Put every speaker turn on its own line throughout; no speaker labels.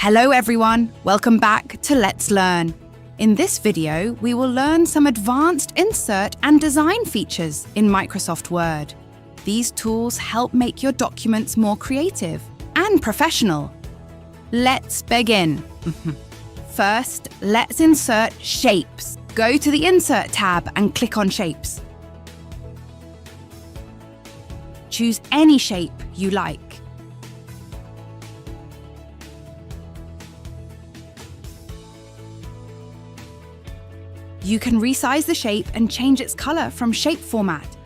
Hello everyone, welcome back to Let's Learn. In this video, we will learn some advanced insert and design features in Microsoft Word. These tools help make your documents more creative and professional. Let's begin. First, let's insert shapes. Go to the Insert tab and click on Shapes. Choose any shape you like. You can resize the shape and change its color from shape format.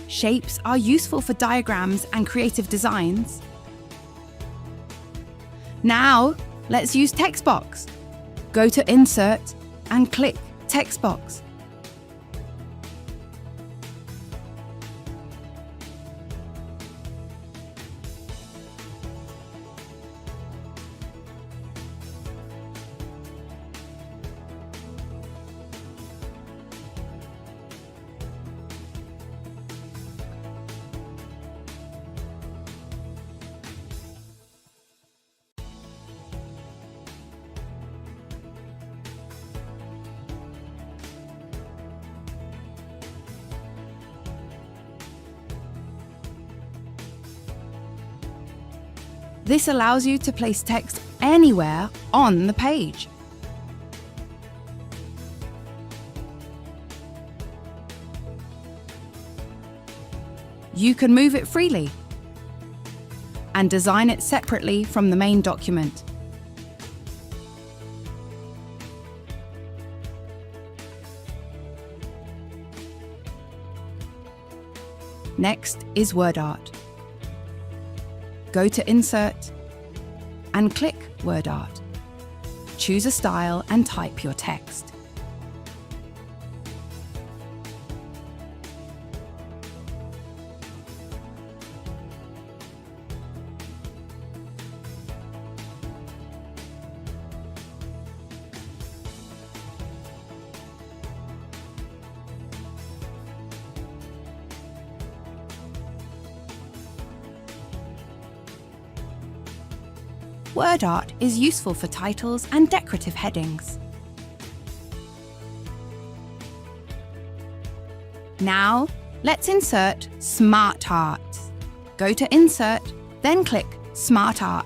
Shapes are useful for diagrams and creative designs. Now, let's use text box. Go to Insert and click Text box. This allows you to place text anywhere on the page. You can move it freely and design it separately from the main document. Next is WordArt. Go to Insert and click WordArt. Choose a style and type your text. WordArt is useful for titles and decorative headings. Now, let's insert SmartArt. Go to Insert, then click SmartArt.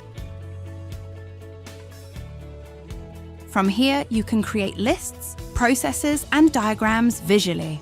From here, you can create lists, processes, and diagrams visually.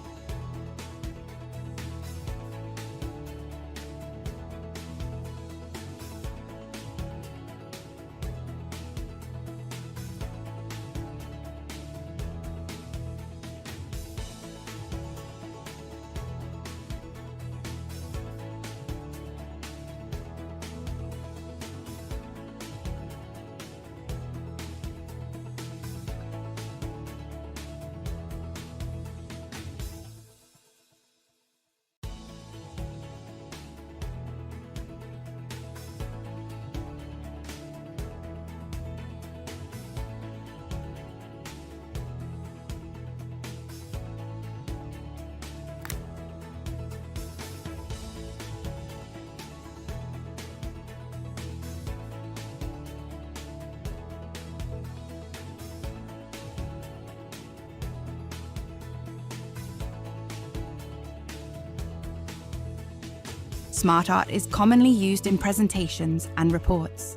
SmartArt is commonly used in presentations and reports.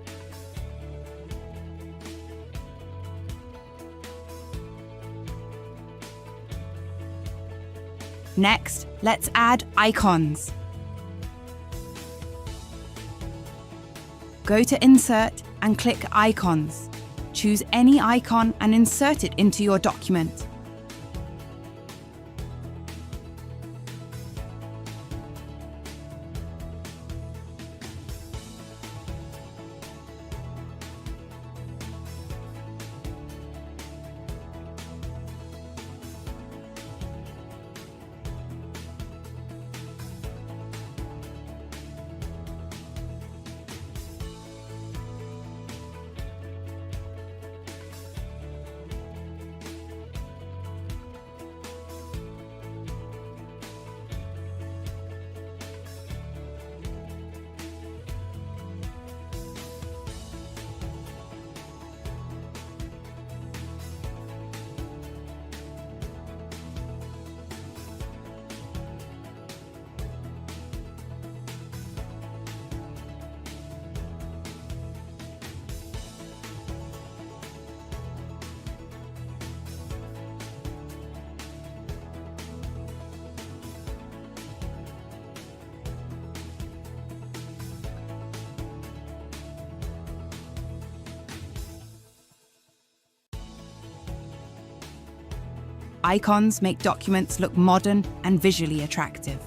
Next, let's add icons. Go to Insert and click Icons. Choose any icon and insert it into your document. Icons make documents look modern and visually attractive.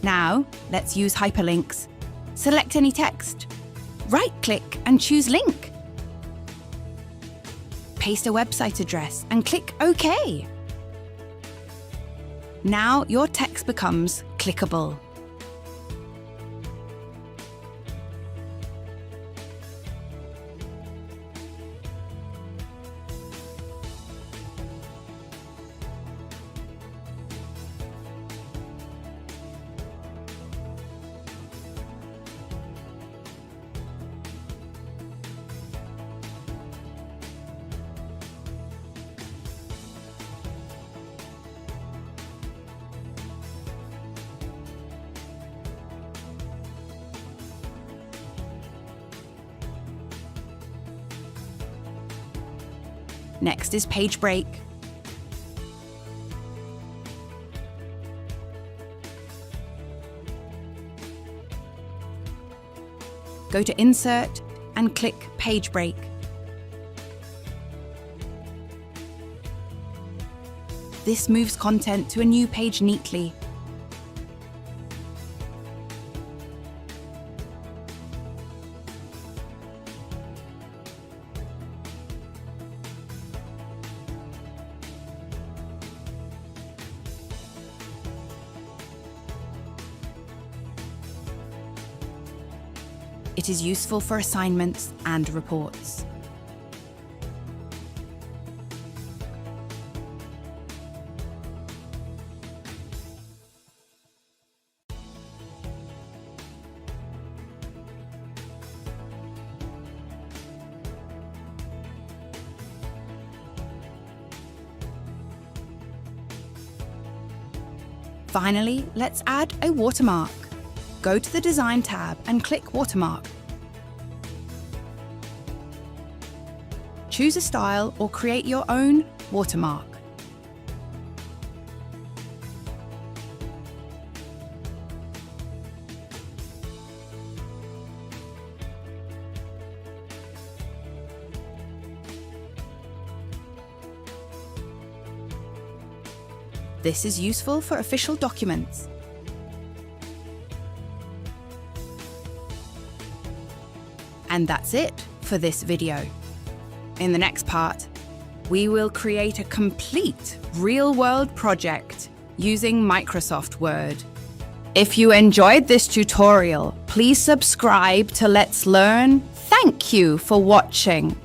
Now, let's use hyperlinks. Select any text. Right-click and choose Link. Paste a website address and click OK. Now your text becomes clickable. Next is page break. Go to Insert and click Page Break. This moves content to a new page neatly. It is useful for assignments and reports. Finally, let's add a watermark. Go to the Design tab and click Watermark. Choose a style or create your own watermark. This is useful for official documents. And that's it for this video. In the next part, we will create a complete real-world project using Microsoft Word. If you enjoyed this tutorial, please subscribe to Let's Learn. Thank you for watching.